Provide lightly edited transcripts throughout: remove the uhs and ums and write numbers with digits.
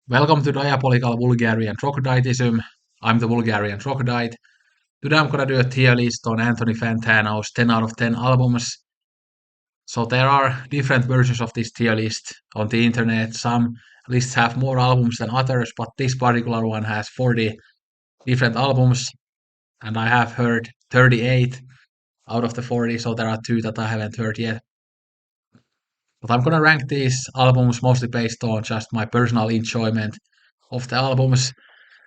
Welcome to Diabolical Vulgarian Troglodytism. I'm the Vulgarian Troglodyte. Today I'm gonna do a tier list on Anthony Fantano's 10 out of 10 albums. So there are different versions of this tier list on the internet. Some lists have more albums than others, but this particular one has 40 different albums, and I have heard 38 out of the 40, so there are two that I haven't heard yet. But I'm gonna rank these albums mostly based on just my personal enjoyment of the albums,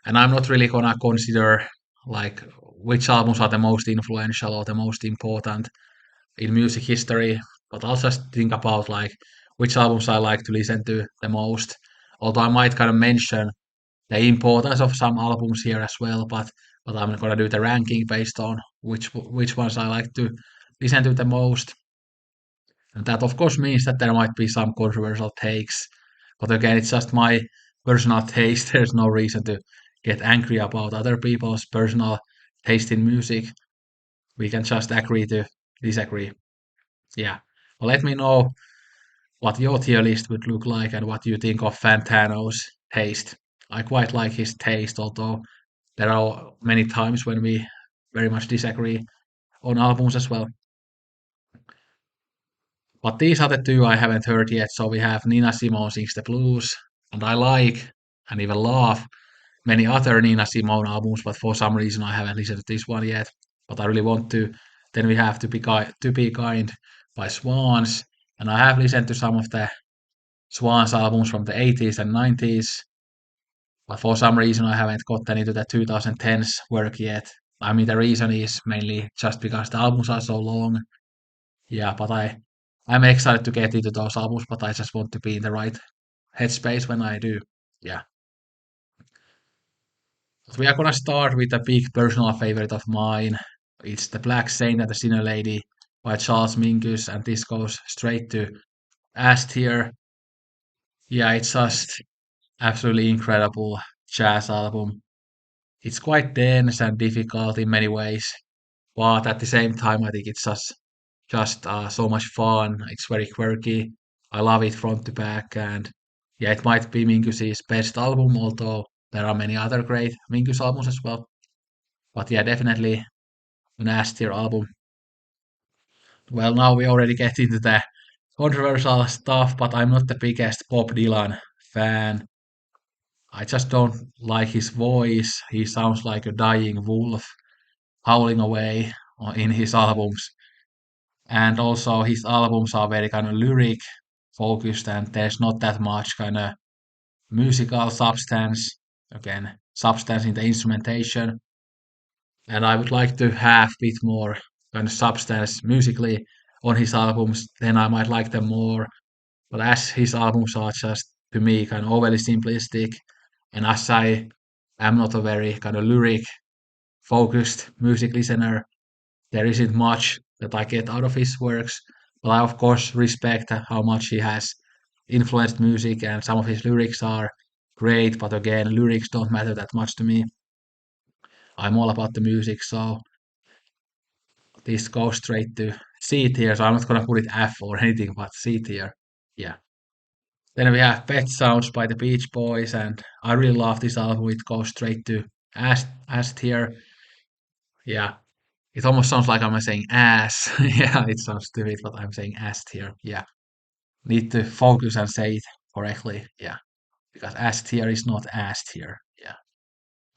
and I'm not really gonna consider like which albums are the most influential or the most important in music history, but I'll just think about like which albums I like to listen to the most. Although I might kind of mention the importance of some albums here as well, but I'm gonna do the ranking based on which ones I like to listen to the most. And that of course means that there might be some controversial takes, but again, it's just my personal taste. There's no reason to get angry about other people's personal taste in music. We can just agree to disagree. Yeah. Well, let me know what your tier list would look like and what you think of Fantano's taste. I quite like his taste, although there are many times when we very much disagree on albums as well. But these are the two I haven't heard yet. So we have Nina Simone Sings the Blues, and I like and even love many other Nina Simone albums, but for some reason I haven't listened to this one yet. But I really want to. Then we have To Be Kind by Swans, and I have listened to some of the Swans albums from the 80s and 90s, but for some reason I haven't gotten into the 2010s work yet. I mean, the reason is mainly just because the albums are so long. Yeah, but I'm excited to get into those albums, but I just want to be in the right headspace when I do. Yeah. But we are gonna start with a big personal favorite of mine. It's The Black Saint and the Sinner Lady by Charles Mingus, and this goes straight to S tier. Yeah, it's just absolutely incredible jazz album. It's quite dense and difficult in many ways, but at the same time, I think it's just so much fun. It's very quirky. I love it front to back, and yeah, it might be Mingus's best album, although there are many other great Mingus albums as well. But yeah, definitely a nastier album. Well, now we already get into the controversial stuff, but I'm not the biggest Bob Dylan fan. I just don't like his voice. He sounds like a dying wolf howling away in his albums. And also his albums are very kind of lyric focused and there's not that much kind of musical substance, again, substance in the instrumentation. And I would like to have a bit more kind of substance musically on his albums, then I might like them more. But as his albums are just to me kind of overly simplistic, and as I am not a very kind of lyric focused music listener, there isn't much that I get out of his works. But I of course respect how much he has influenced music and some of his lyrics are great, but again, lyrics don't matter that much to me. I'm all about the music, so this goes straight to C tier, so I'm not gonna put it F or anything, but C tier. Yeah. Then we have Pet Sounds by the Beach Boys, and I really love this album. It goes straight to S tier. Yeah. It almost sounds like I'm saying ass. Yeah, it sounds stupid, but I'm saying S tier. Yeah. Need to focus and say it correctly. Yeah. Because S tier is not ass tier. Yeah.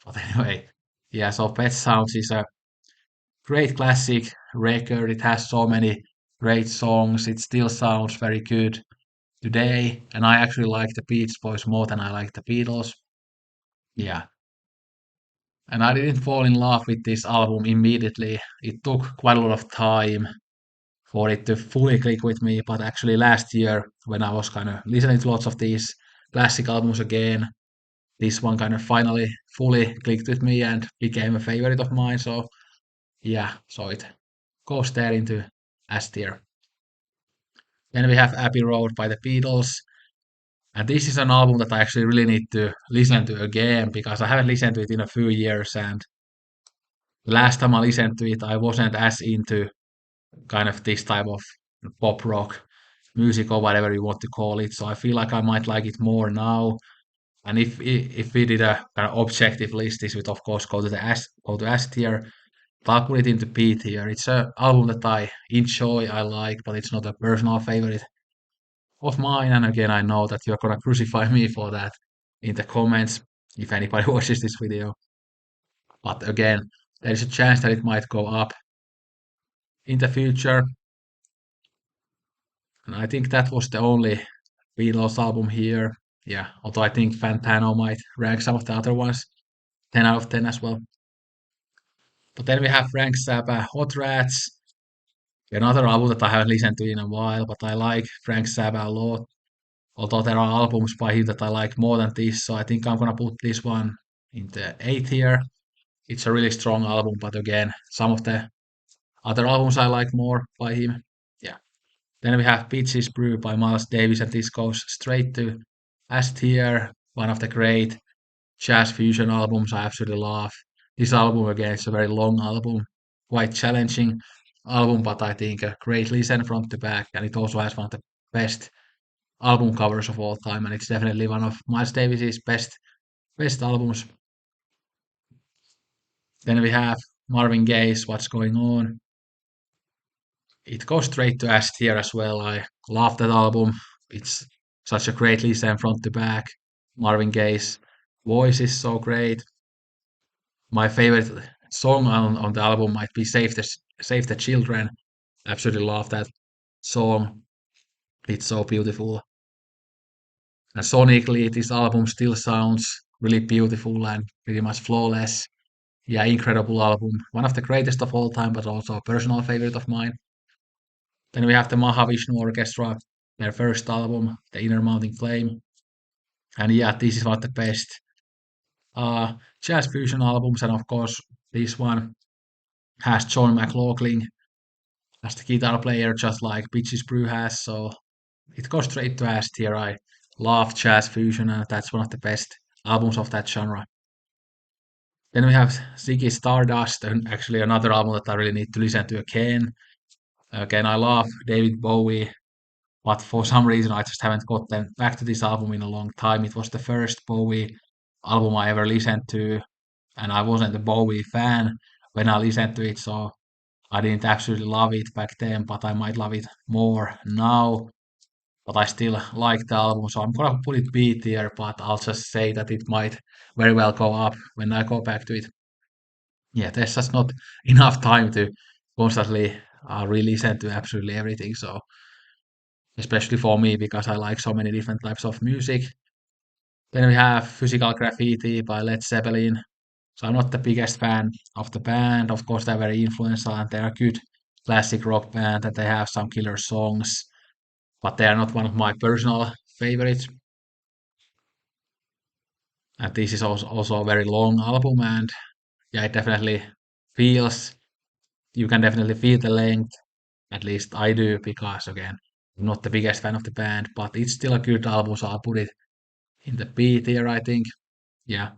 But anyway, yeah, so Pet Sounds is a great classic record. It has so many great songs. It still sounds very good today. And I actually like the Beach Boys more than I like the Beatles. Yeah. And I didn't fall in love with this album immediately. It took quite a lot of time for it to fully click with me. But actually, last year, when I was kind of listening to lots of these classic albums again, this one kind of finally fully clicked with me and became a favorite of mine. So, yeah, so it goes there into S tier. Then we have Abbey Road by the Beatles. And this is an album that I actually really need to listen to again because I haven't listened to it in a few years. And last time I listened to it, I wasn't as into kind of this type of pop rock music or whatever you want to call it. So I feel like I might like it more now. And if we did a kind of objective list, this would of course go to S tier. But I'll put it into B tier. It's a album that I enjoy, I like, but it's not a personal favorite of mine. And again, I know that you're gonna crucify me for that in the comments if anybody watches this video. But again, there is a chance that it might go up in the future. And I think that was the only Beatles album here. Yeah, although I think Fantano might rank some of the other ones 10 out of 10 as well. But then we have Frank Zappa, Hot Rats, another album that I haven't listened to in a while, but I like Frank Zappa a lot. Although there are albums by him that I like more than this, so I think I'm gonna put this one in the A tier. It's a really strong album, but again, some of the other albums I like more by him. Yeah. Then we have Peaches Brew by Miles Davis, and this goes straight to S tier, one of the great jazz fusion albums I absolutely love. This album again, it's a very long album, quite challenging album, but I think a great listen front to back, and it also has one of the best album covers of all time, and it's definitely one of Miles Davis's best albums. Then we have Marvin Gaye's What's Going On. It goes straight to S tier as well. I love that album. It's such a great listen front to back. Marvin Gaye's voice is so great. My favorite song on the album might be Save the Children. Absolutely love that song. It's so beautiful. And sonically, this album still sounds really beautiful and pretty much flawless. Yeah, incredible album. One of the greatest of all time, but also a personal favorite of mine. Then we have the Mahavishnu Orchestra, their first album, The Inner Mounting Flame. And yeah, this is one of the best jazz fusion albums. And of course, this one has John McLaughlin as the guitar player, just like Bitches Brew has. So it goes straight to S tier. I love jazz fusion, and that's one of the best albums of that genre. Then we have Ziggy Stardust, and actually another album that I really need to listen to again. Again, I love David Bowie, but for some reason I just haven't gotten back to this album in a long time. It was the first Bowie album I ever listened to, and I wasn't a Bowie fan when I listened to it, so I didn't absolutely love it back then, but I might love it more now. But I still like the album, so I'm gonna put it B tier, but I'll just say that it might very well go up when I go back to it. Yeah, there's just not enough time to constantly re-listen to absolutely everything, so especially for me because I like so many different types of music. Then we have Physical Graffiti by Led Zeppelin. So I'm not the biggest fan of the band. Of course, they're very influential and they're a good classic rock band and they have some killer songs, but they are not one of my personal favorites. And this is also a very long album, and yeah, it definitely feels, you can definitely feel the length. At least I do, because again, I'm not the biggest fan of the band, but it's still a good album, so I'll put it in the B tier, I think. Yeah.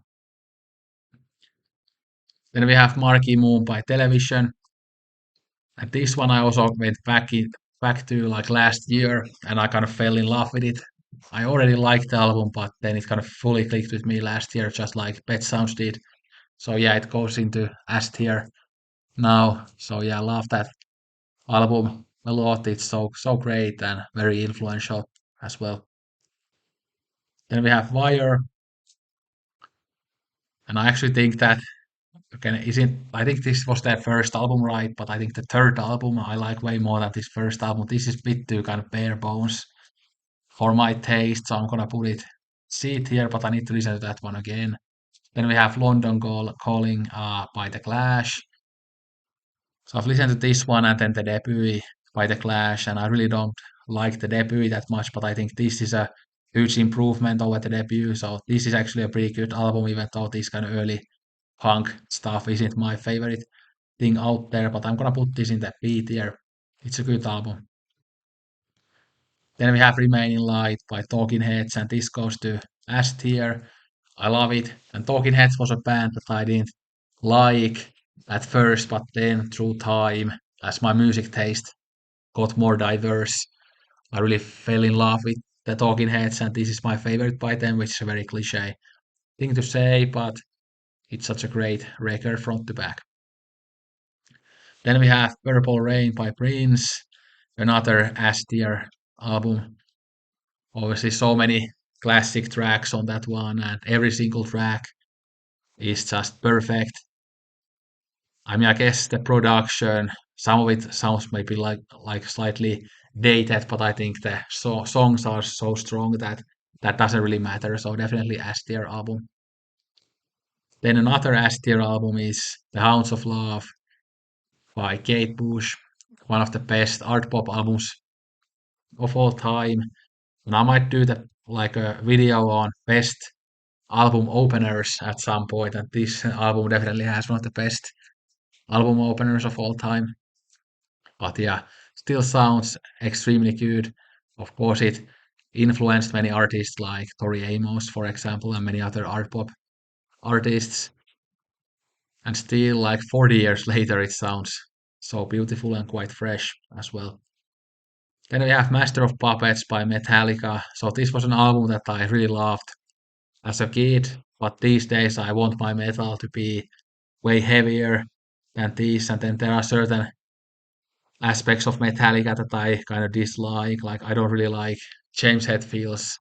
Then we have Marquee Moon by Television. And this one I also went back to like last year, and I kind of fell in love with it. I already liked the album, but then it kind of fully clicked with me last year, just like Pet Sounds did. So yeah, it goes into S tier now. So yeah, I love that album a lot. It's so great and very influential as well. Then we have Wire, and I actually think that, again, isn't, I think this was their first album, right? But I think the third album I like way more than this first album. This is a bit too kind of bare bones for my taste, so I'm gonna put it C tier, but I need to listen to that one again. Then we have Calling by The Clash. So I've listened to this one and then the debut by The Clash, and I really don't like the debut that much, but I think this is a huge improvement over the debut. So this is actually a pretty good album, even though this kind of early punk stuff isn't my favorite thing out there, but I'm gonna put this in the B tier. It's a good album. Then we have Remaining Light by Talking Heads, and this goes to S tier. I love it. And Talking Heads was a band that I didn't like at first, but then through time, as my music taste got more diverse, I really fell in love with the Talking Heads, and this is my favorite by them, which is a very cliche thing to say, but it's such a great record front to back. Then we have Purple Rain by Prince, another S tier album. Obviously, so many classic tracks on that one, and every single track is just perfect. I mean, I guess the production, some of it sounds maybe like slightly dated, but I think the songs are so strong that that doesn't really matter. So definitely S tier album. Then another S tier album is The Hounds of Love by Kate Bush, one of the best art pop albums of all time. And I might do the like a video on best album openers at some point, and this album definitely has one of the best album openers of all time. But yeah, still sounds extremely good. Of course, it influenced many artists like Tori Amos, for example, and many other art pop artists. And still, like 40 years later, it sounds so beautiful and quite fresh as well. Then we have Master of Puppets by Metallica. So this was an album that I really loved as a kid, but these days I want my metal to be way heavier than this. And then there are certain aspects of Metallica that I kind of dislike. Like I don't really like James Hetfield's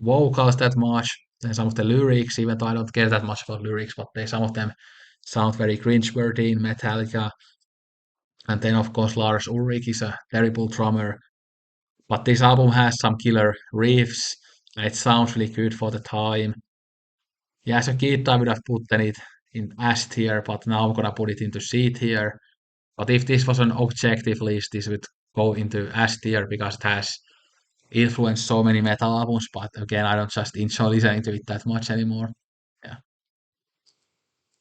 vocals that much. And some of the lyrics, even though I don't care that much about lyrics, but some of them sound very cringeworthy in Metallica. And then of course Lars Ulrich is a terrible drummer. But this album has some killer riffs. And it sounds really good for the time. Yeah, as a kid I would have put it in S tier, but now I'm gonna put it into C tier. But if this was an objective list, this would go into S tier because it has influenced so many metal albums. But again, I don't just enjoy listening to it that much anymore. Yeah.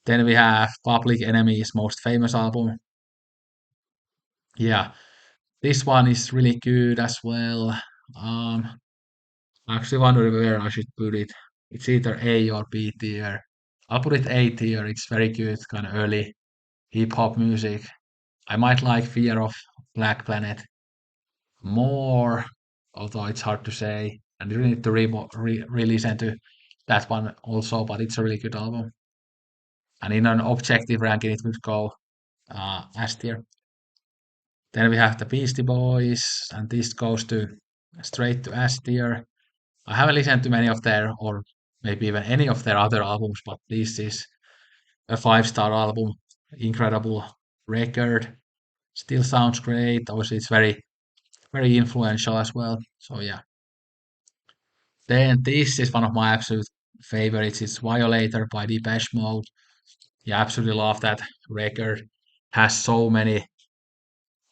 Then we have Public Enemy's most famous album. Yeah, this one is really good as well. I actually wonder where I should put it. It's either A or B tier. I'll put it A tier. It's very good, kind of early hip hop music. I might like Fear of Black Planet more, although it's hard to say. And you need to re-listen to that one also, but it's a really good album. And in an objective ranking, it would go S tier. Then we have the Beastie Boys, and this goes to straight to S tier. I haven't listened to many of their, or maybe even any of their other albums, but this is a five-star album. Incredible record. Still sounds great. Obviously, it's very influential as well. So yeah. Then this is one of my absolute favorites. It's Violator by Depeche Mode. Yeah, absolutely love that record. Has so many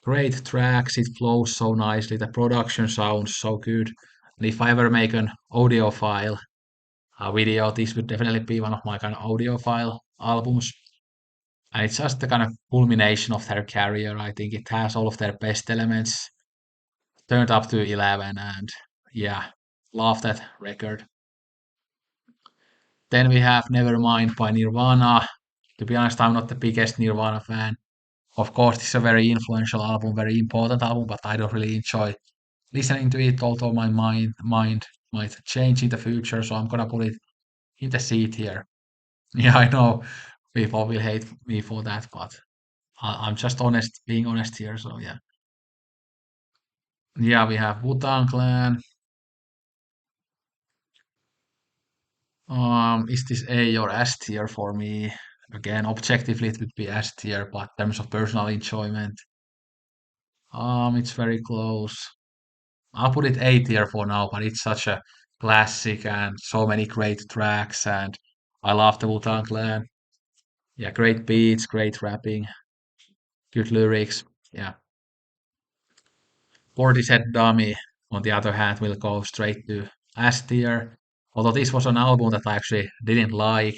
great tracks. It flows so nicely. The production sounds so good. And if I ever make an audiophile video, this would definitely be one of my kind of audiophile albums. And it's just the kind of culmination of their career. I think it has all of their best elements turned up to 11. And yeah, love that record. Then we have Nevermind by Nirvana. To be honest, I'm not the biggest Nirvana fan. Of course, it's a very influential album, very important album, but I don't really enjoy listening to it, although my mind might change in the future, so I'm gonna put it in the seat here. Yeah, I know people will hate me for that, but I'm just honest, being honest here, so yeah. Yeah, we have Wu-Tang Clan. Is this A or S tier for me? Again, objectively it would be S tier, but in terms of personal enjoyment, it's very close. I'll put it A tier for now, but it's such a classic and so many great tracks, and I love the Wu-Tang Clan. Yeah, great beats, great rapping, good lyrics. Yeah. Portishead Dummy, on the other hand, will go straight to S tier. Although this was an album that I actually didn't like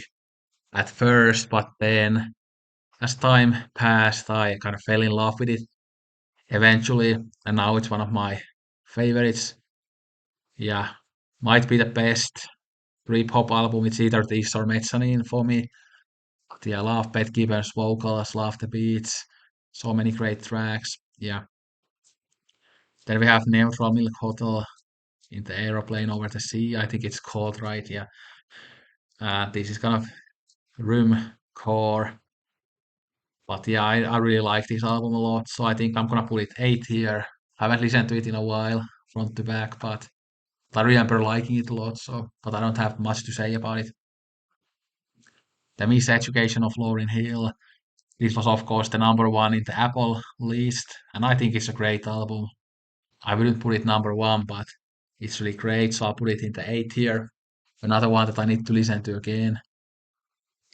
at first, but then as time passed, I kind of fell in love with it eventually, and now it's one of my favorites. Yeah, might be the best Britpop album. It's either this or Mezzanine for me. But yeah, I love Beth Gibbons' vocals, love the beats, so many great tracks. Yeah. Then we have Neutral Milk Hotel. in the Aeroplane over the sea. I think it's called right. Yeah. This is kind of room core. But yeah, I really like this album a lot. So I think I'm gonna put it 8 here. Haven't listened to it in a while, front to back, but I remember liking it a lot. So, but I don't have much to say about it. The Miseducation of Lauryn Hill. This was of course the number one in the Apple list, and I think it's a great album. I wouldn't put it number one, but it's really great, so I'll put it in the 8 here. Another one that I need to listen to again.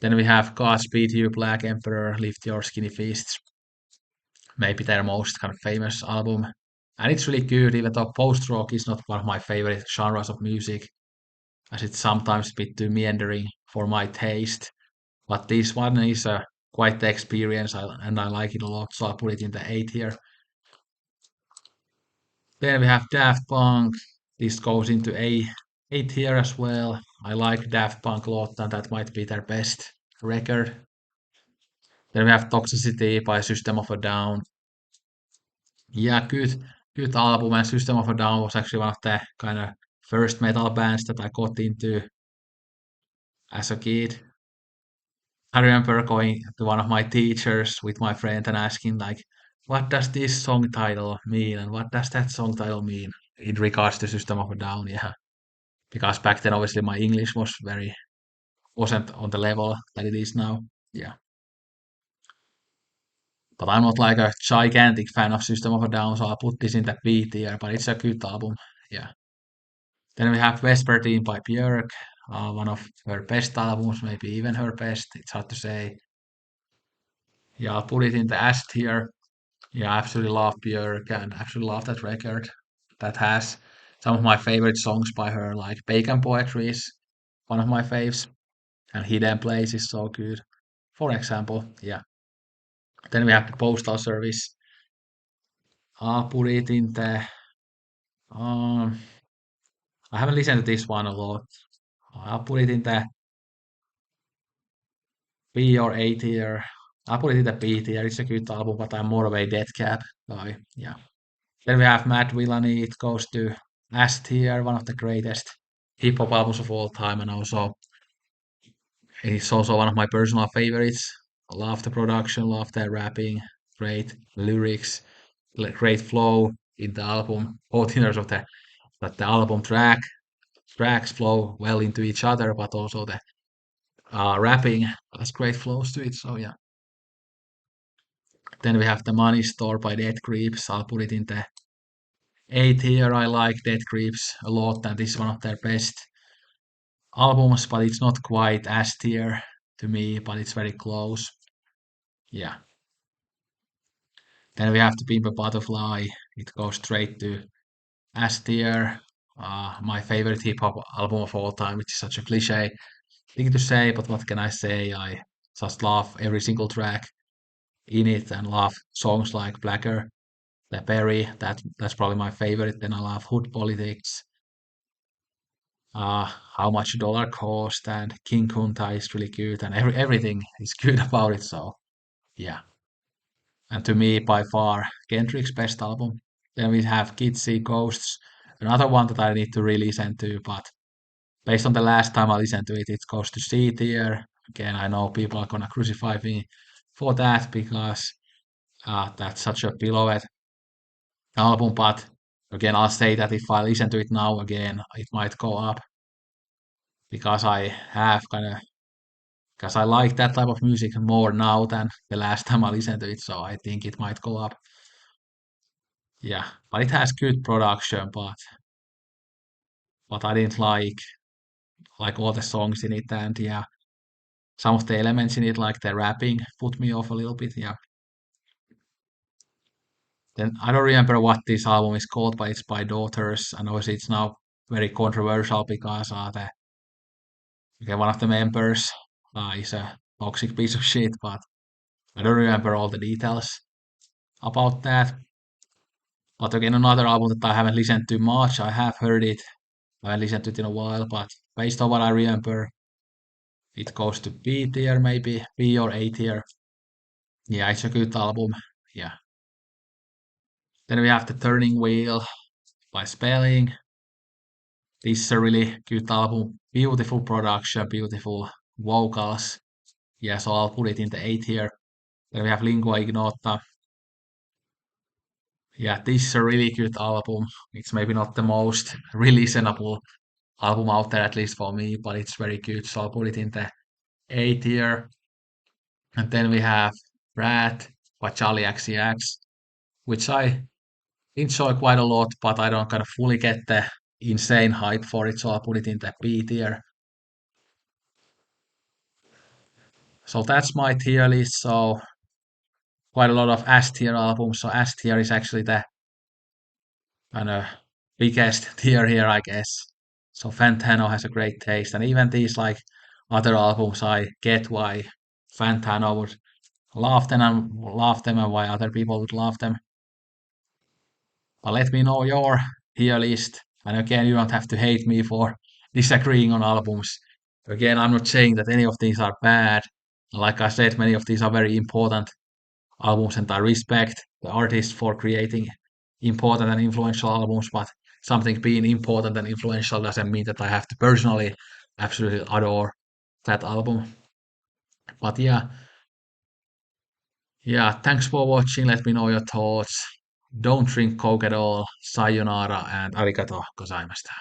Then we have Godspeed You Black Emperor, Lift Your Skinny Fists. Maybe their most kind of famous album. And it's really good, even though post-rock is not one of my favorite genres of music, as it's sometimes a bit too meandering for my taste. But this one is quite the experience, and I like it a lot, so I put it in the 8 here. Then we have Daft Punk. This goes into a 8 here as well. I like Daft Punk a lot, and that might be their best record. Then we have Toxicity by System of a Down. Yeah, good album. And System of a Down was actually one of the kind of first metal bands that I got into as a kid. I remember going to one of my teachers with my friend and asking like, what does this song title mean and what does that song title mean in regards to System of a Down? Yeah, because back then obviously my English wasn't on the level that it is now. Yeah, but I'm not like a gigantic fan of System of a Down, so I put this in the B tier. But it's a good album. Yeah. Then we have Vespertine by Björk, one of her best albums, maybe even her best. It's hard to say. Yeah, I'll put it in the S tier. Yeah, I absolutely love Björk and absolutely love that record. That has some of my favorite songs by her, like Bacon Poetry is one of my faves, and Hidden Place is so good. For example, yeah. Then we have the Postal Service. I'll put it in the. Um, I haven't listened to this one a lot. I'll put it in the B or A tier. I'll put it in the B tier. It's a good album, but I'm more of a Death Cab guy. Yeah. Then we have Mad Villainy. It goes to S tier, one of the greatest hip hop albums of all time, and also it's also one of my personal favorites. I love the production, love the rapping, great lyrics, great flow in the album, both in terms of the album tracks flow well into each other, but also the rapping has great flows to it. So yeah. Then we have the Money Store by Dead Creeps. I'll put it in the 8 here. I like Dead Creeps a lot, and this is one of their best albums, but it's not quite S tier to me, but it's very close. Yeah. Then we have to Pimp a Butterfly. It goes straight to S tier. My favorite hip hop album of all time, which is such a cliche thing to say, but what can I say? I just love every single track in it and love songs like Blacker, The Berry. That's probably my favorite. Then I love Hood Politics. How much a dollar cost and King Kunta is really good and everything is good about it. So yeah. And to me, by far, Kendrick's best album. Then we have Kids See Ghosts, another one that I need to re-listen to, but based on the last time I listened to it, it goes to C tier. Again, I know people are gonna crucify me for that because that's such a beloved album, but again, I'll say that if I listen to it now again, it might go up because I have kind of because I like that type of music more now than the last time I listened to it, so I think it might go up. Yeah, but it has good production, but I didn't like all the songs in it, and yeah, some of the elements in it, like the rapping, put me off a little bit. Yeah. Then I don't remember what this album is called, but it's by Daughters, and obviously it's now very controversial because the okay, one of the members is a toxic piece of shit, but I don't remember all the details about that. But again, another album that I haven't listened to much. I have heard it. I haven't listened to it in a while, but based on what I remember, it goes to B tier, maybe B or A tier. Yeah, it's a good album. Yeah. Then we have the Turning Wheel by Spelling. This is a really good album. Beautiful production, beautiful vocals. Yeah, so I'll put it in the 8 here. Then we have Lingua Ignota. Yeah, this is a really good album. It's maybe not the most re-listenable album out there, at least for me, but it's very good. So I'll put it in the 8 here. And then we have Rat by Charli XCX, which I enjoy quite a lot, but I don't kind of fully get the insane hype for it, so I'll put it in the B tier. So that's my tier list. So quite a lot of S tier albums. So S tier is actually the kind of biggest tier here, I guess. So Fantano has a great taste, and even these like other albums, I get why Fantano would love them and why other people would love them. But let me know your tier list. And again, you don't have to hate me for disagreeing on albums. Again, I'm not saying that any of these are bad. Like I said, many of these are very important albums, and I respect the artists for creating important and influential albums. But something being important and influential doesn't mean that I have to personally absolutely adore that album. But yeah, thanks for watching. Let me know your thoughts. Don't drink Coke at all. Sayonara and arigato gozaimashita.